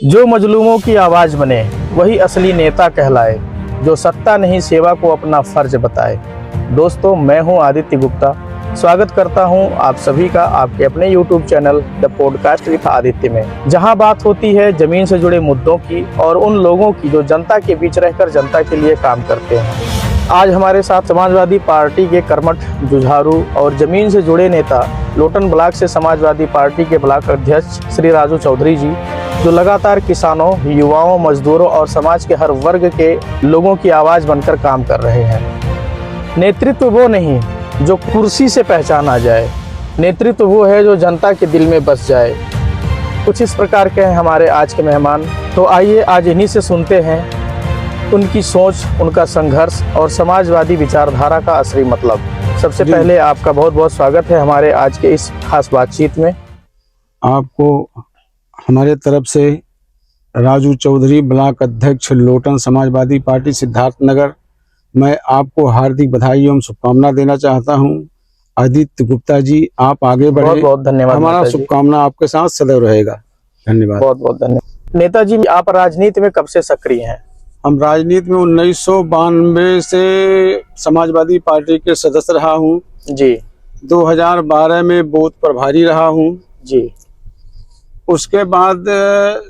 जो मजलूमों की आवाज बने वही असली नेता कहलाए, जो सत्ता नहीं सेवा को अपना फर्ज बताए। दोस्तों, मैं हूं आदित्य गुप्ता। स्वागत करता हूं आप सभी का आपके अपने YouTube channel the podcast with Aditya में, जहां बात होती है जमीन से जुड़े मुद्दों की और उन लोगों की जो जनता के बीच रहकर जनता के लिए काम करते हैं। आज हमारे साथ समाजवादी पार्टी के कर्मठ, जुझारू और जमीन से जुड़े नेता लोटन ब्लॉक से समाजवादी पार्टी के ब्लॉक अध्यक्ष श्री राजू चौधरी जी, जो लगातार किसानों, युवाओं, मजदूरों और समाज के हर वर्ग के लोगों की आवाज बनकर काम कर रहे हैं। नेतृत्व वो नहीं जो कुर्सी से पहचाना जाए, नेतृत्व वो है जो जनता के दिल में बस जाए। कुछ इस प्रकार के हैं हमारे आज के मेहमान। तो आइए आज इन्हीं से सुनते हैं उनकी सोच, उनका संघर्ष और समाजवादी विचारधारा का असली मतलब। सबसे पहले आपका बहुत बहुत स्वागत है हमारे आज के इस खास बातचीत में। आपको हमारे तरफ से राजू चौधरी ब्लॉक अध्यक्ष लोटन समाजवादी पार्टी सिद्धार्थनगर, मैं आपको हार्दिक बधाई एवं शुभकामना देना चाहता हूं। आदित्य गुप्ता जी, आप आगे बढ़े। बहुत बहुत धन्यवाद। हमारा शुभकामना आपके साथ सदैव रहेगा। धन्यवाद। बहुत बहुत धन्यवाद। नेताजी, आप राजनीति में कब से सक्रिय हैं? हम राजनीति में 1992 से समाजवादी पार्टी के सदस्य रहा हूं जी। 2012 में बूथ प्रभारी रहा हूं जी। उसके बाद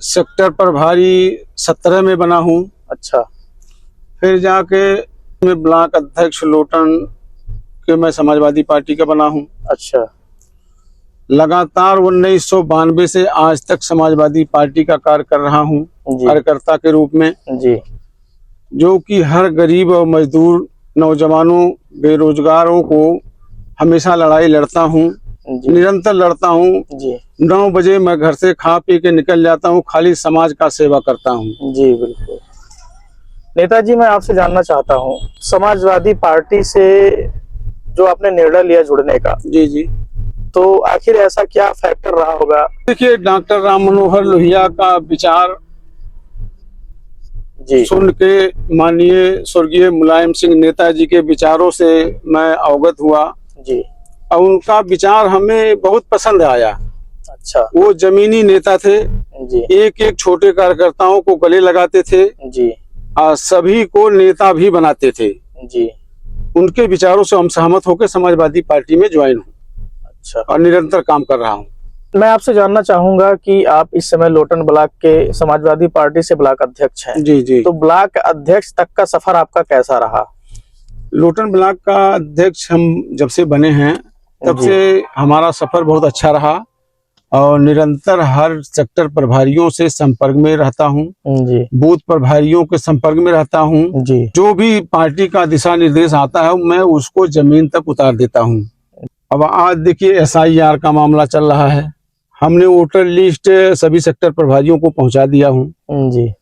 सेक्टर प्रभारी 17 में बना हूं। अच्छा। फिर जाके मैं ब्लॉक अध्यक्ष लोटन के मैं समाजवादी पार्टी का बना हूं। अच्छा। लगातार 1992 से आज तक समाजवादी पार्टी का कार्य कर रहा हूं कार्यकर्ता के रूप में जी, जो कि हर गरीब और मजदूर, नौजवानों, बेरोजगारों को हमेशा लड़ाई लड़ता हूं, निरंतर लड़ता हूं जी। 9 बजे मैं घर से खा पी के निकल जाता हूं, खाली समाज का सेवा करता हूं। जी बिल्कुल। नेताजी, मैं आपसे जानना चाहता हूं, समाजवादी पार्टी से जो आपने निर्णय लिया जुड़ने का, जी जी, तो आखिर ऐसा क्या फैक्टर रहा होगा? देखिए, डॉक्टर राम मनोहर लोहिया का विचार जी सुन के माननीय स्वर्गीय मुलायम सिंह नेताजी के विचारों से मैं अवगत हुआ जी। और उनका विचार हमें बहुत पसंद आया। अच्छा। वो जमीनी नेता थे जी। एक एक छोटे कार्यकर्ताओं को गले लगाते थे जी। और सभी को नेता भी बनाते थे जी। उनके विचारों से हम सहमत होकर समाजवादी पार्टी में ज्वाइन हूँ। अच्छा। और निरंतर काम कर रहा हूँ। मैं आपसे जानना चाहूंगा कि आप इस समय लोटन ब्लॉक के समाजवादी पार्टी से ब्लॉक अध्यक्ष हैं। जी जी। तो ब्लॉक अध्यक्ष तक का सफर आपका कैसा रहा? लोटन ब्लॉक का अध्यक्ष हम जब से बने हैं तब से हमारा सफर बहुत अच्छा रहा और निरंतर हर सेक्टर प्रभारियों से संपर्क में रहता हूँ जी। बूथ प्रभारियों के संपर्क में रहता हूँ जी। जो भी पार्टी का दिशा निर्देश आता है मैं उसको जमीन तक उतार देता हूँ। अब आज देखिए, SIR का मामला चल रहा है। हमने वोटर लिस्ट सभी सेक्टर प्रभारियों को पहुंचा दिया हूँ जी।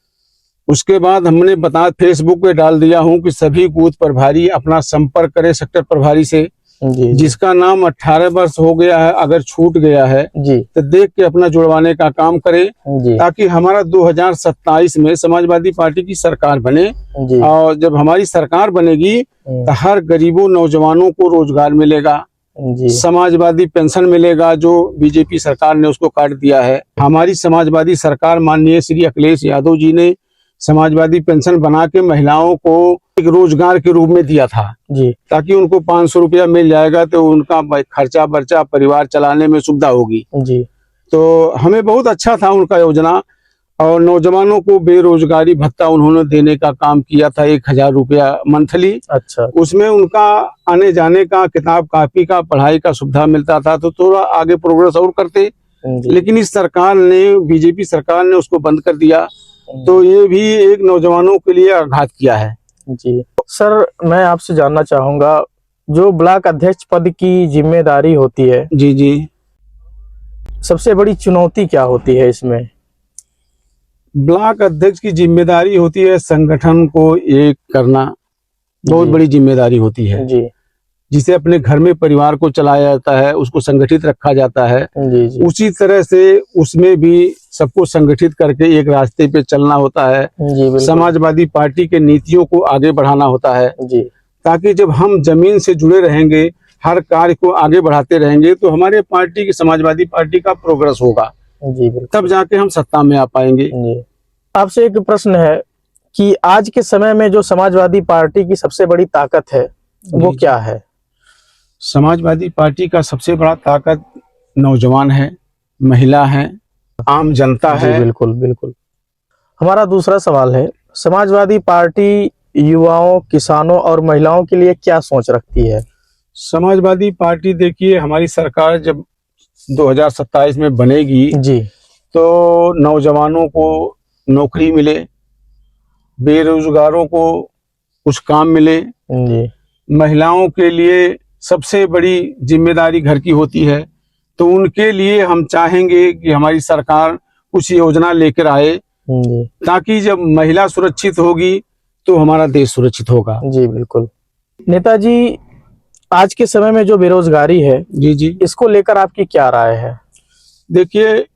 उसके बाद हमने फेसबुक पे डाल दिया हूँ कि सभी बूथ प्रभारी अपना संपर्क करें सेक्टर प्रभारी से जी। जिसका नाम 18 वर्ष हो गया है, अगर छूट गया है जी, तो देख के अपना जुड़वाने का काम करे जी। ताकि हमारा 2027 में समाजवादी पार्टी की सरकार बने जी। और जब हमारी सरकार बनेगी तो हर गरीबों, नौजवानों को रोजगार मिलेगा जी। समाजवादी पेंशन मिलेगा जो बीजेपी सरकार ने उसको काट दिया है। हमारी समाजवादी सरकार माननीय श्री अखिलेश यादव जी ने समाजवादी पेंशन बना के महिलाओं को एक रोजगार के रूप में दिया था जी, ताकि उनको 500 रुपया मिल जाएगा तो उनका खर्चा बर्चा परिवार चलाने में सुविधा होगी। जी। तो हमें बहुत अच्छा था उनका योजना। और नौजवानों को बेरोजगारी भत्ता उन्होंने देने का काम किया था, 1000 रुपया मंथली। अच्छा। उसमें उनका आने जाने का, किताब कापी का, पढ़ाई का सुविधा मिलता था तो थोड़ा आगे प्रोग्रेस और करते। लेकिन इस सरकार ने, बीजेपी सरकार ने उसको बंद कर दिया तो ये भी एक नौजवानों के लिए आघात किया है। जी सर, मैं आपसे जानना चाहूंगा, जो ब्लॉक अध्यक्ष पद की जिम्मेदारी होती है, जी जी, सबसे बड़ी चुनौती क्या होती है इसमें? ब्लॉक अध्यक्ष की जिम्मेदारी होती है संगठन को एक करना, बहुत बड़ी जिम्मेदारी होती है जी। जिसे अपने घर में परिवार को चलाया जाता है, उसको संगठित रखा जाता है। जी जी। उसी तरह से उसमें भी सबको संगठित करके एक रास्ते पे चलना होता है। जी, समाजवादी पार्टी के नीतियों को आगे बढ़ाना होता है जी, ताकि जब हम जमीन से जुड़े रहेंगे, हर कार्य को आगे बढ़ाते रहेंगे तो हमारे पार्टी की, समाजवादी पार्टी का प्रोग्रेस होगा। जी बिल्कुल। तब जाके हम सत्ता में आ पाएंगे। जी, आपसे एक प्रश्न है कि आज के समय में जो समाजवादी पार्टी की सबसे बड़ी ताकत है वो जी, क्या है? समाजवादी पार्टी का सबसे बड़ा ताकत नौजवान है, महिला है, आम जनता जी है। बिल्कुल बिल्कुल। हमारा दूसरा सवाल है, समाजवादी पार्टी युवाओं, किसानों और महिलाओं के लिए क्या सोच रखती है? समाजवादी पार्टी देखिए, हमारी सरकार जब 2027 में बनेगी जी तो नौजवानों को नौकरी मिले, बेरोजगारों को कुछ काम मिले। जी महिलाओं के लिए सबसे बड़ी जिम्मेदारी घर की होती है, तो उनके लिए हम चाहेंगे कि हमारी सरकार कुछ योजना लेकर आए, जी ताकि जब महिला सुरक्षित होगी तो हमारा देश सुरक्षित होगा। जी बिल्कुल। नेताजी, आज के समय में जो बेरोजगारी है, जी जी, इसको लेकर आपकी क्या राय है? देखिए,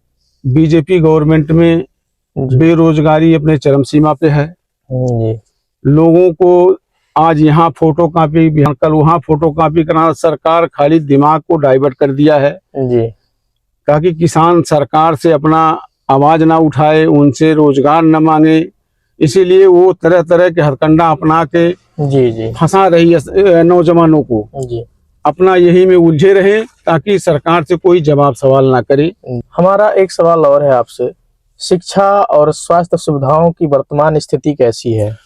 बीजेपी गवर्नमेंट में जी बेरोजगारी अपने चरम सीमा पे है। जी लोगों को आज यहाँ फोटो कॉपी, कल वहाँ फोटो कॉपी कराना, सरकार खाली दिमाग को डाइवर्ट कर दिया है, जी ताकि किसान सरकार से अपना आवाज ना उठाए, उनसे रोजगार न मांगे। इसीलिए वो तरह तरह के हथकंडा अपना के जी जी फंसा रही है नौजवानों को। जी। अपना यही में उलझे रहे, ताकि सरकार से कोई जवाब सवाल ना करे। हमारा एक सवाल और है आपसे, शिक्षा और स्वास्थ्य सुविधाओं की वर्तमान स्थिति कैसी है?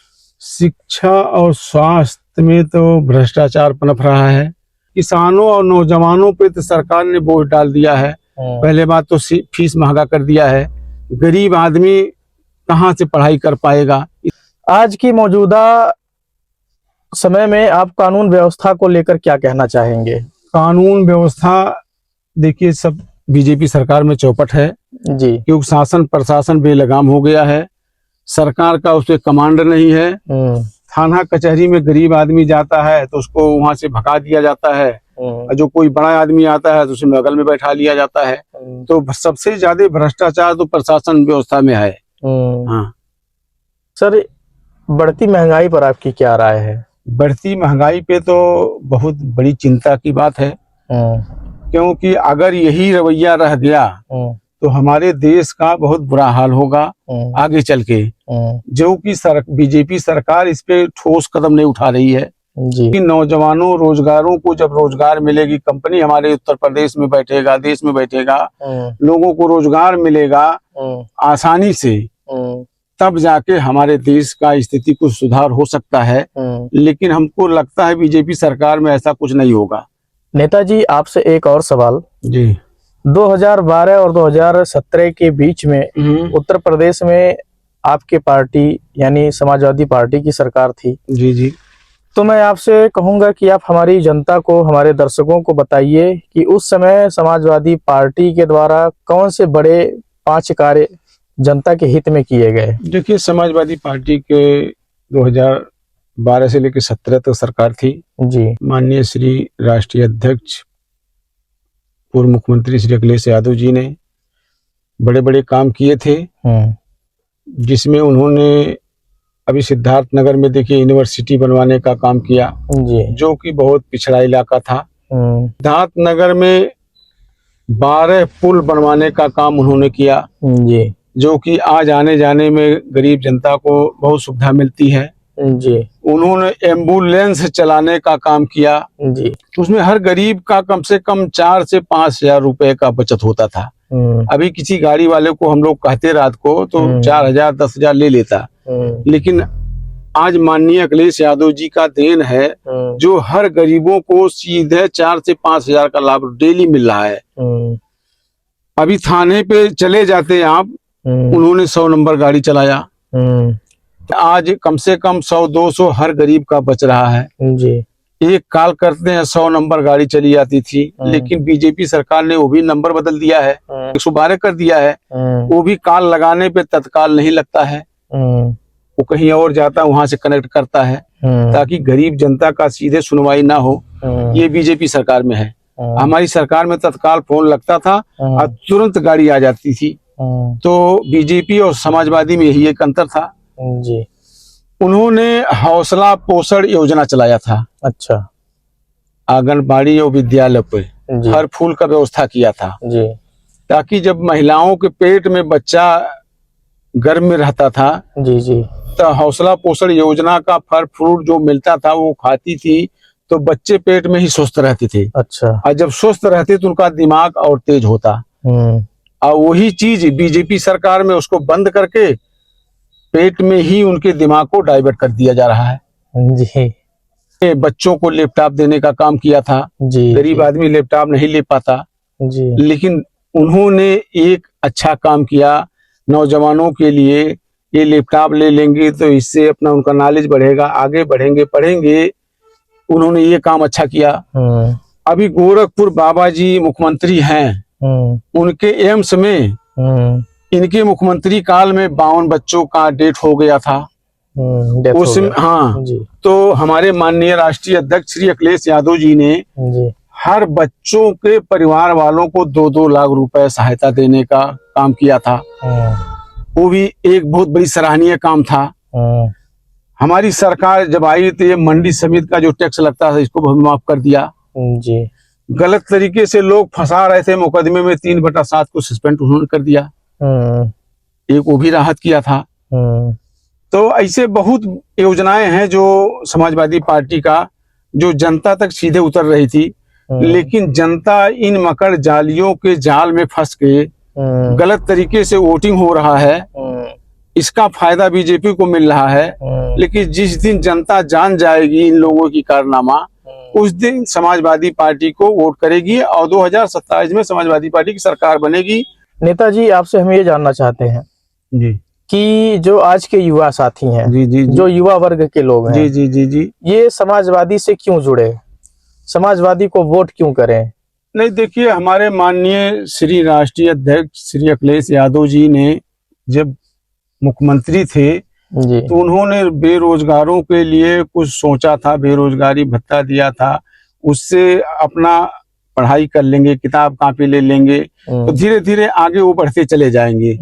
शिक्षा और स्वास्थ्य में तो भ्रष्टाचार पनप रहा है। किसानों और नौजवानों पे तो सरकार ने बोझ डाल दिया है। पहले बात तो फीस महंगा कर दिया है, गरीब आदमी कहाँ से पढ़ाई कर पाएगा। आज की मौजूदा समय में आप कानून व्यवस्था को लेकर क्या कहना चाहेंगे? कानून व्यवस्था देखिए, सब बीजेपी सरकार में चौपट है, जी क्योंकि शासन प्रशासन बेलगाम हो गया है। सरकार का उस पर कमांड नहीं है। थाना कचहरी में गरीब आदमी जाता है तो उसको वहां से भगा दिया जाता है, और जो कोई बड़ा आदमी आता है तो उसे बगल में बैठा लिया जाता है। तो सबसे ज्यादा भ्रष्टाचार तो प्रशासन व्यवस्था में है। हाँ सर, बढ़ती महंगाई पर आपकी क्या राय है? बढ़ती महंगाई पे तो बहुत बड़ी चिंता की बात है, क्योंकि अगर यही रवैया रह गया तो हमारे देश का बहुत बुरा हाल होगा आगे चल के। जो कि बीजेपी सरकार इस पे ठोस कदम नहीं उठा रही है। जी कि नौजवानों रोजगारों को जब रोजगार मिलेगी, कंपनी हमारे उत्तर प्रदेश में बैठेगा, देश में बैठेगा, लोगों को रोजगार मिलेगा आसानी से, तब जाके हमारे देश का स्थिति कुछ सुधार हो सकता है। लेकिन हमको लगता है बीजेपी सरकार में ऐसा कुछ नहीं होगा। नेताजी, आपसे एक और सवाल। जी, 2012 और 2017 के बीच में उत्तर प्रदेश में आपके पार्टी यानी समाजवादी पार्टी की सरकार थी। जी जी, तो मैं आपसे कहूंगा कि आप हमारी जनता को, हमारे दर्शकों को बताइए कि उस समय समाजवादी पार्टी के द्वारा कौन से बड़े 5 कार्य जनता के हित में किए गए? देखिए, समाजवादी पार्टी के 2012 से लेकर 17 तक सरकार थी। जी माननीय श्री राष्ट्रीय अध्यक्ष पूर्व मुख्यमंत्री श्री अखिलेश यादव जी ने बड़े बड़े काम किए थे, जिसमें उन्होंने अभी सिद्धार्थ नगर में देखिए यूनिवर्सिटी बनवाने का काम किया, जी जो कि बहुत पिछड़ा इलाका था। सिद्धार्थ नगर में 12 पुल बनवाने का काम उन्होंने किया, जी जो कि आज आने जाने में गरीब जनता को बहुत सुविधा मिलती है। जी उन्होंने एम्बुलेंस चलाने का काम किया, जी उसमें हर गरीब का कम से कम 4 से 5 हजार रुपए का बचत होता था। अभी किसी गाड़ी वाले को हम लोग कहते रात को तो 4 हजार 10 हजार ले लेता, लेकिन आज माननीय अखिलेश यादव जी का देन है, जो हर गरीबों को सीधे 4 से 5 हजार का लाभ डेली मिल रहा है। अभी थाने पे चले जाते हैं आप, उन्होंने 100 नंबर गाड़ी चलाया, आज कम से कम 100-200 हर गरीब का बच रहा है। जी एक कॉल करते हैं 100 नंबर गाड़ी चली जाती थी, लेकिन बीजेपी सरकार ने वो भी नंबर बदल दिया है, 112 कर दिया है। वो भी कॉल लगाने पे तत्काल नहीं लगता है, वो कहीं और जाता है, वहां से कनेक्ट करता है, ताकि गरीब जनता का सीधे सुनवाई ना हो। ये बीजेपी सरकार में है। हमारी सरकार में तत्काल फोन लगता था और तुरंत गाड़ी आ जाती थी। तो बीजेपी और समाजवादी में यही एक अंतर था। जी उन्होंने हौसला पोषण योजना चलाया था। अच्छा। आंगनबाड़ी और विद्यालय पे जी हर फूल का व्यवस्था किया था। जी ताकि जब महिलाओं के पेट में बच्चा गर्भ में रहता था जी जी तो हौसला पोषण योजना का फल फ्रूट जो मिलता था वो खाती थी, तो बच्चे पेट में ही स्वस्थ रहते थे। अच्छा। और जब स्वस्थ रहते तो उनका दिमाग और तेज होता। और वही चीज बीजेपी सरकार में उसको बंद करके पेट में ही उनके दिमाग को डाइवर्ट कर दिया जा रहा है। जी बच्चों को लैपटॉप देने का काम किया था। जी गरीब आदमी लैपटॉप नहीं ले पाता, जी लेकिन उन्होंने एक अच्छा काम किया नौजवानों के लिए। ये लैपटॉप ले लेंगे तो इससे अपना उनका नॉलेज बढ़ेगा, आगे बढ़ेंगे, पढ़ेंगे। उन्होंने ये काम अच्छा किया। अभी गोरखपुर बाबा जी मुख्यमंत्री हैं, उनके एम्स में इनके मुख्यमंत्री काल में 52 बच्चों का डेथ हो गया था। उसमें हाँ जी। तो हमारे माननीय राष्ट्रीय अध्यक्ष श्री अखिलेश यादव जी ने जी हर बच्चों के परिवार वालों को 2-2 लाख रुपए सहायता देने का काम किया था। वो भी एक बहुत बड़ी सराहनीय काम था। हमारी सरकार जब आई तो ये मंडी समिति का जो टैक्स लगता था इसको भी माफ कर दिया। जी। गलत तरीके से लोग फंसा रहे थे मुकदमे में 3/7 को सस्पेंड उन्होंने कर दिया। एक वो भी राहत किया था। तो ऐसे बहुत योजनाएं हैं जो समाजवादी पार्टी का जो जनता तक सीधे उतर रही थी, लेकिन जनता इन मकर जालियों के जाल में फंस के गलत तरीके से वोटिंग हो रहा है। इसका फायदा बीजेपी को मिल रहा है। लेकिन जिस दिन जनता जान जाएगी इन लोगों की कारनामा, उस दिन समाजवादी पार्टी को वोट करेगी और 2027 में समाजवादी पार्टी की सरकार बनेगी। नेताजी, आपसे हम ये जानना चाहते हैं जी कि जो आज के युवा साथी हैं, जी जो युवा वर्ग के लोग हैं, जी ये समाजवादी से क्यों जुड़े, समाजवादी को वोट क्यों करें? नहीं, देखिए, हमारे माननीय श्री राष्ट्रीय अध्यक्ष श्री अखिलेश यादव जी ने जब मुख्यमंत्री थे जी तो उन्होंने बेरोजगारों के लिए कुछ सोचा था, बेरोजगारी भत्ता दिया था। उससे अपना पढ़ाई कर लेंगे, किताब कापी ले लेंगे, तो धीरे धीरे आगे वो बढ़ते चले जाएंगे।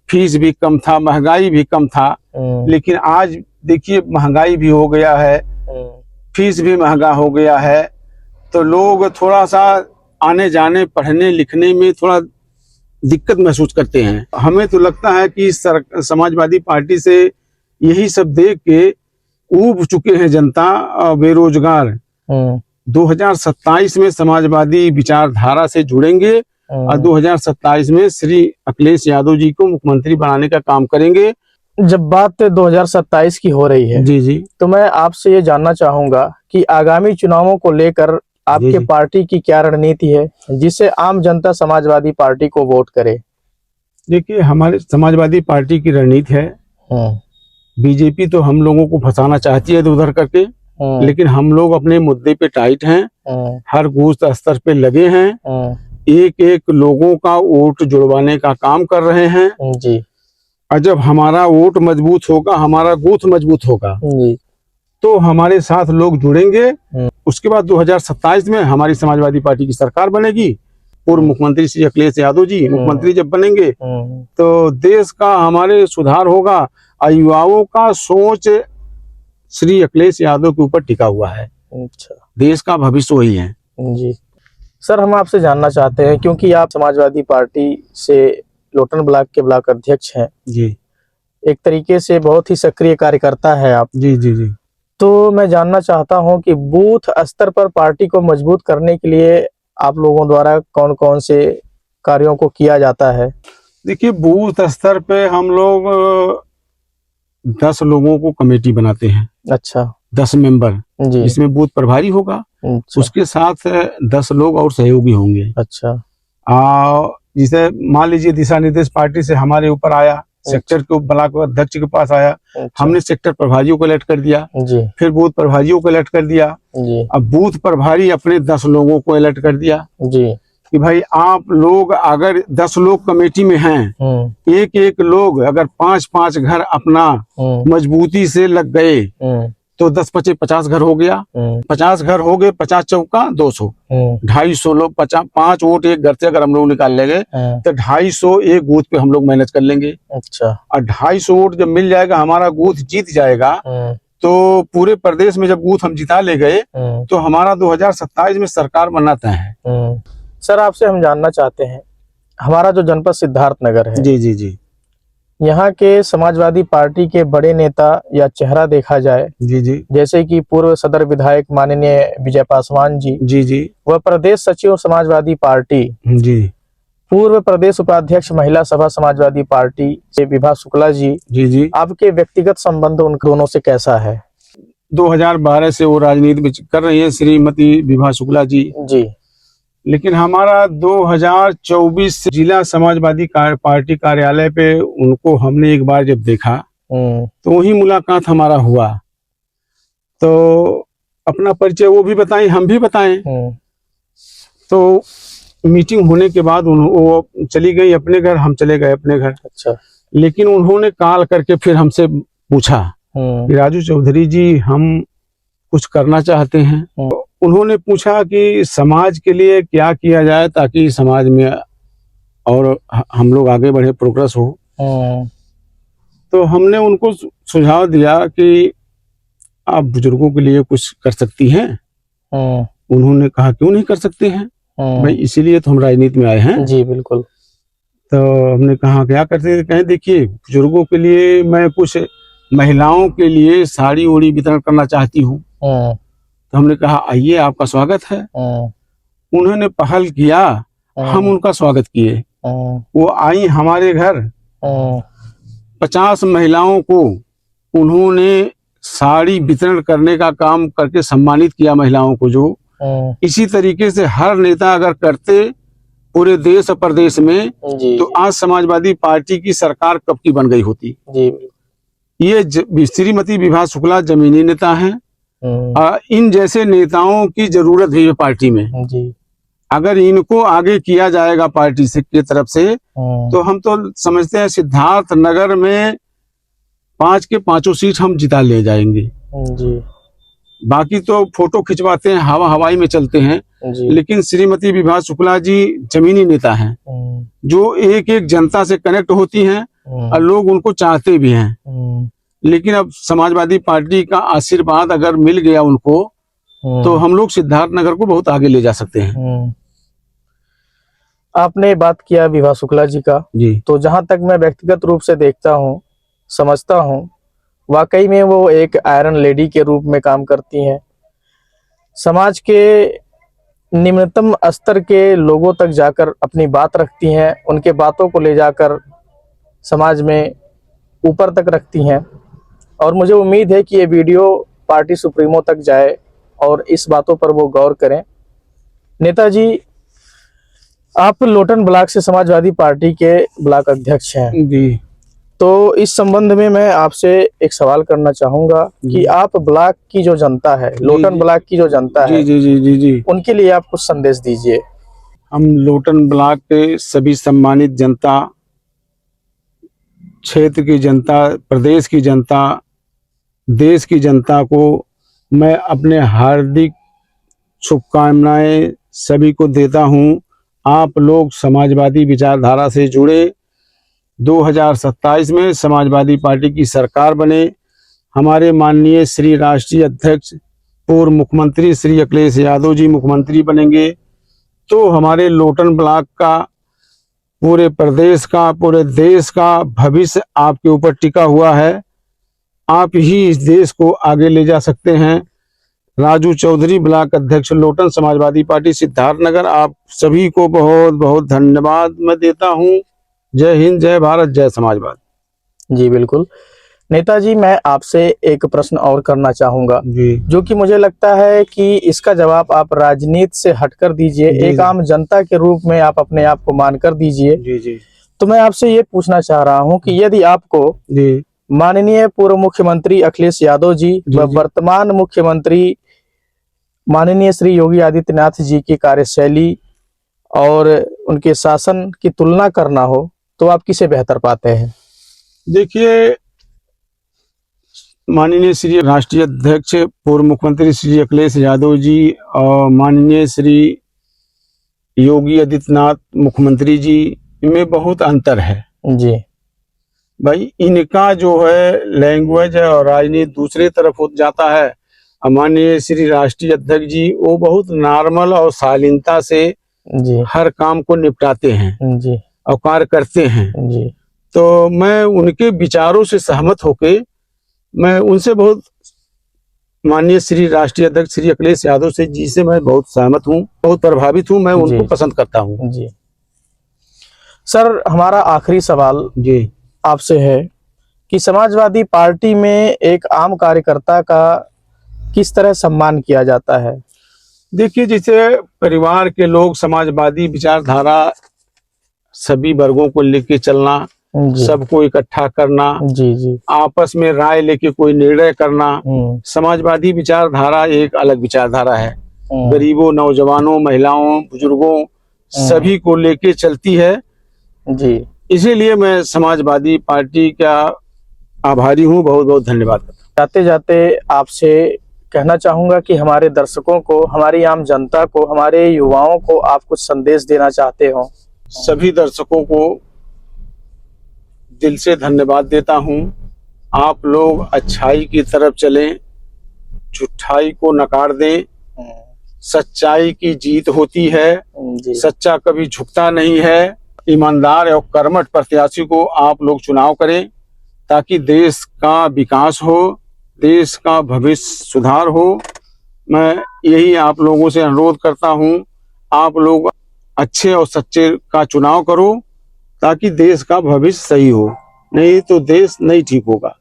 फीस भी कम था, महंगाई भी कम था। लेकिन आज देखिए महंगाई भी हो गया है, फीस भी महंगा हो गया है, तो लोग थोड़ा सा आने जाने पढ़ने लिखने में थोड़ा दिक्कत महसूस करते हैं। हमें तो लगता है कि समाजवादी पार्टी से यही सब देख के ऊब चुके हैं जनता बेरोजगार। 2027 में समाजवादी विचारधारा से जुड़ेंगे और 2027 में श्री अखिलेश यादव जी को मुख्यमंत्री बनाने का काम करेंगे। जब बात 2027 की हो रही है जी तो मैं आपसे ये जानना चाहूंगा कि आगामी चुनावों को लेकर आपके पार्टी की क्या रणनीति है जिससे आम जनता समाजवादी पार्टी को वोट करे? देखिए, हमारे समाजवादी पार्टी की रणनीति है, बीजेपी तो हम लोगों को फंसाना चाहती है इधर उधर करके, लेकिन हम लोग अपने मुद्दे पे टाइट हैं, हर बूथ स्तर पे लगे हैं, एक एक लोगों का वोट जुड़वाने का काम कर रहे हैं जी। और जब हमारा वोट मजबूत होगा, हमारा बूथ मजबूत होगा जी, तो हमारे साथ लोग जुड़ेंगे। उसके बाद 2027 में हमारी समाजवादी पार्टी की सरकार बनेगी। पूर्व मुख्यमंत्री श्री अखिलेश यादव जी मुख्यमंत्री जब बनेंगे तो देश का हमारे सुधार होगा और युवाओं का सोच श्री अखिलेश यादव के ऊपर टिका हुआ है। अच्छा, देश का भविष्य वही है जी। सर, हम आपसे जानना चाहते हैं, क्योंकि आप समाजवादी पार्टी से लोटन ब्लॉक के ब्लॉक अध्यक्ष हैं जी, एक तरीके से बहुत ही सक्रिय कार्यकर्ता है आप जी। तो मैं जानना चाहता हूं कि बूथ स्तर पर पार्टी को मजबूत करने के लिए आप लोगों द्वारा कौन कौन से कार्यों को किया जाता है? देखिए, बूथ स्तर पे हम लोग 10 लोगों को कमेटी बनाते हैं। अच्छा, 10 मेंबर जी, इसमें बूथ प्रभारी होगा। अच्छा। उसके साथ 10 लोग और सहयोगी होंगे। अच्छा, जैसे मान लीजिए दिशा निर्देश पार्टी से हमारे ऊपर आया, सेक्टर के ब्लॉक अध्यक्ष के पास आया। अच्छा। हमने सेक्टर प्रभारियों को अलर्ट कर दिया जी, फिर बूथ प्रभारियों को अलर्ट कर दिया जी। अब बूथ प्रभारी अपने 10 लोगों को अलर्ट कर दिया जी कि भाई आप लोग अगर 10 लोग कमेटी में हैं, एक एक लोग अगर 5-5 घर अपना मजबूती से लग गए तो 10-5 50 घर हो गया। 50 घर हो गए, 50 चौका 200, 250 लोग, 5 वोट एक घर से अगर हम लोग निकाल लेंगे तो 250 एक बूथ पे हम लोग मैनेज कर लेंगे। अच्छा, और 250 वोट जब मिल जाएगा, हमारा बूथ जीत जाएगा, तो पूरे प्रदेश में जब बूथ हम जिता ले गए तो हमारा 2027 में सरकार बनना तय है। सर, आपसे हम जानना चाहते हैं हमारा जो जनपद सिद्धार्थनगर है, जी जी जी यहाँ के समाजवादी पार्टी के बड़े नेता या चेहरा देखा जाए, जी जी जैसे कि पूर्व सदर विधायक माननीय विजय पासवान जी, जी जी वह प्रदेश सचिव समाजवादी पार्टी, जी पूर्व प्रदेश उपाध्यक्ष महिला सभा समाजवादी पार्टी से विभा शुक्ला जी, जी जी आपके व्यक्तिगत संबंध उन दोनों से कैसा है? 2012 से वो राजनीति में कर रही है श्रीमती विभा शुक्ला जी, जी। लेकिन हमारा 2024 से जिला समाजवादी पार्टी कार्यालय पे उनको हमने एक बार जब देखा तो वही मुलाकात हमारा हुआ, तो अपना परिचय वो भी बताएं हम भी बताएं। तो मीटिंग होने के बाद वो चली गई अपने घर, हम चले गए अपने घर। अच्छा। लेकिन लेकिन उन्होंने कॉल करके फिर हमसे पूछा कि राजू चौधरी जी हम कुछ करना चाहते हैं। तो उन्होंने पूछा कि समाज के लिए क्या किया जाए ताकि समाज में और हम लोग आगे बढ़े, प्रोग्रेस हो। तो हमने उनको सुझाव दिया कि आप बुजुर्गों के लिए कुछ कर सकती हैं। उन्होंने कहा क्यों नहीं कर सकते हैं भाई, इसीलिए तो हम राजनीति में आए हैं। जी बिल्कुल। तो हमने कहा क्या करते, कहें देखिए बुजुर्गों के लिए मैं कुछ महिलाओं के लिए साड़ी ओड़ी वितरण करना चाहती हूँ। तो हमने कहा आइए आपका स्वागत है। उन्होंने पहल किया, हम उनका स्वागत किए। वो आई हमारे घर, 50 महिलाओं को उन्होंने साड़ी वितरण करने का काम करके सम्मानित किया महिलाओं को। जो इसी तरीके से हर नेता अगर करते पूरे देश और प्रदेश में तो आज समाजवादी पार्टी की सरकार कब की बन गई होती। ये श्रीमती विभा शुक्ला जमीनी नेता हैं। इन जैसे नेताओं की जरूरत है पार्टी में। अगर इनको आगे किया जाएगा पार्टी से की तरफ से तो हम तो समझते हैं सिद्धार्थ नगर में 5 के 5 सीट हम जिता ले जाएंगे। बाकी तो फोटो खिंचवाते हैं, हवा हवाई में चलते हैं, लेकिन श्रीमती विभा शुक्ला जी जमीनी नेता हैं जो एक एक जनता से कनेक्ट होती हैं और लोग उनको चाहते भी हैं। लेकिन अब समाजवादी पार्टी का आशीर्वाद अगर मिल गया उनको तो हम लोग सिद्धार्थनगर को बहुत आगे ले जा सकते हैं। आपने बात किया विभा शुक्ला जी का जी, तो जहां तक मैं व्यक्तिगत रूप से देखता हूं, समझता हूं, वाकई में वो एक आयरन लेडी के रूप में काम करती हैं। समाज के निम्नतम स्तर के लोगों तक जाकर अपनी बात रखती हैं, उनके बातों को ले जाकर समाज में ऊपर तक रखती हैं। और मुझे उम्मीद है कि ये वीडियो पार्टी सुप्रीमो तक जाए और इस बातों पर वो गौर करें। नेताजी, आप लोटन ब्लॉक से समाजवादी पार्टी के ब्लॉक अध्यक्ष हैं जी। तो इस संबंध में मैं आपसे एक सवाल करना चाहूंगा कि आप ब्लॉक की जो जनता है, लोटन ब्लॉक की जो जनता है, जी जी जी जी, उनके लिए आप कुछ संदेश दीजिए। हम लोटन ब्लॉक के सभी सम्मानित जनता, क्षेत्र की जनता, प्रदेश की जनता, देश की जनता को मैं अपने हार्दिक शुभकामनाएं सभी को देता हूं। आप लोग समाजवादी विचारधारा से जुड़े, 2027 में समाजवादी पार्टी की सरकार बने, हमारे माननीय श्री राष्ट्रीय अध्यक्ष पूर्व मुख्यमंत्री श्री अखिलेश यादव जी मुख्यमंत्री बनेंगे तो हमारे लोटन ब्लॉक का, पूरे प्रदेश का, पूरे देश का भविष्य आपके ऊपर टिका हुआ है। आप ही इस देश को आगे ले जा सकते हैं। राजू चौधरी ब्लॉक अध्यक्ष लोटन समाजवादी पार्टी सिद्धार्थनगर, आप सभी को बहुत बहुत धन्यवाद मैं देता हूं। जय हिंद, जय भारत, जय समाजवाद। जी बिल्कुल। नेताजी, मैं आपसे एक प्रश्न और करना चाहूंगा जी, जो कि मुझे लगता है कि इसका जवाब आप राजनीति से हटकर दीजिए, एक आम जनता के रूप में आप अपने आप को मानकर दीजिए। जी जी। तो मैं आपसे ये पूछना चाह रहा हूं कि यदि आपको जी, माननीय पूर्व मुख्यमंत्री अखिलेश यादव जी व वर्तमान मुख्यमंत्री माननीय श्री योगी आदित्यनाथ जी की कार्यशैली और उनके शासन की तुलना करना हो तो आप किसे बेहतर पाते हैं? देखिए, माननीय श्री राष्ट्रीय अध्यक्ष पूर्व मुख्यमंत्री श्री अखिलेश यादव जी और माननीय श्री योगी आदित्यनाथ मुख्यमंत्री जी में बहुत अंतर है। जी भाई, इनका जो है लैंग्वेज और राजनीति दूसरे तरफ हो जाता है। माननीय श्री राष्ट्रीय अध्यक्ष जी वो बहुत नॉर्मल और शालीनता से जी हर काम को निपटाते हैं। जी और कार्य करते हैं। जी तो मैं उनके विचारों से सहमत होके मैं उनसे बहुत, माननीय श्री राष्ट्रीय अध्यक्ष श्री अखिलेश यादव से जी से मैं बहुत सहमत हूँ, बहुत प्रभावित हूँ, मैं उनको जी। पसंद करता हूँ। जी सर, हमारा आखिरी सवाल जी आपसे है कि समाजवादी पार्टी में एक आम कार्यकर्ता का किस तरह सम्मान किया जाता है? देखिए, जैसे परिवार के लोग समाजवादी विचारधारा, सभी वर्गों को लेके चलना, जी सबको इकट्ठा करना, जी जी। आपस में राय लेके कोई निर्णय करना, समाजवादी विचारधारा एक अलग विचारधारा है। गरीबों, नौजवानों, महिलाओं, बुजुर्गों सभी को लेके चलती है। जी। इसीलिए मैं समाजवादी पार्टी का आभारी हूँ। बहुत बहुत धन्यवाद। जाते जाते आपसे कहना चाहूंगा कि हमारे दर्शकों को, हमारी आम जनता को, हमारे युवाओं को आप कुछ संदेश देना चाहते हो? सभी दर्शकों को दिल से धन्यवाद देता हूँ। आप लोग अच्छाई की तरफ चलें, झूठाई को नकार दें। सच्चाई की जीत होती है। जी सच्चा कभी झुकता नहीं है। ईमानदार और कर्मठ प्रत्याशी को आप लोग चुनाव करें ताकि देश का विकास हो, देश का भविष्य सुधार हो। मैं यही आप लोगों से अनुरोध करता हूं, आप लोग अच्छे और सच्चे का चुनाव करो ताकि देश का भविष्य सही हो, नहीं तो देश नहीं ठीक होगा।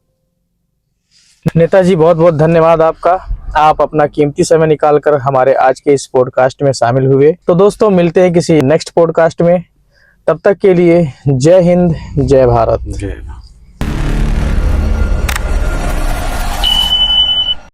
नेताजी, बहुत बहुत धन्यवाद आपका। आप अपना कीमती समय निकालकर हमारे आज के इस पॉडकास्ट में शामिल हुए। तो दोस्तों, मिलते हैं किसी नेक्स्ट पॉडकास्ट में। तब तक के लिए जय हिंद, जय भारत। जय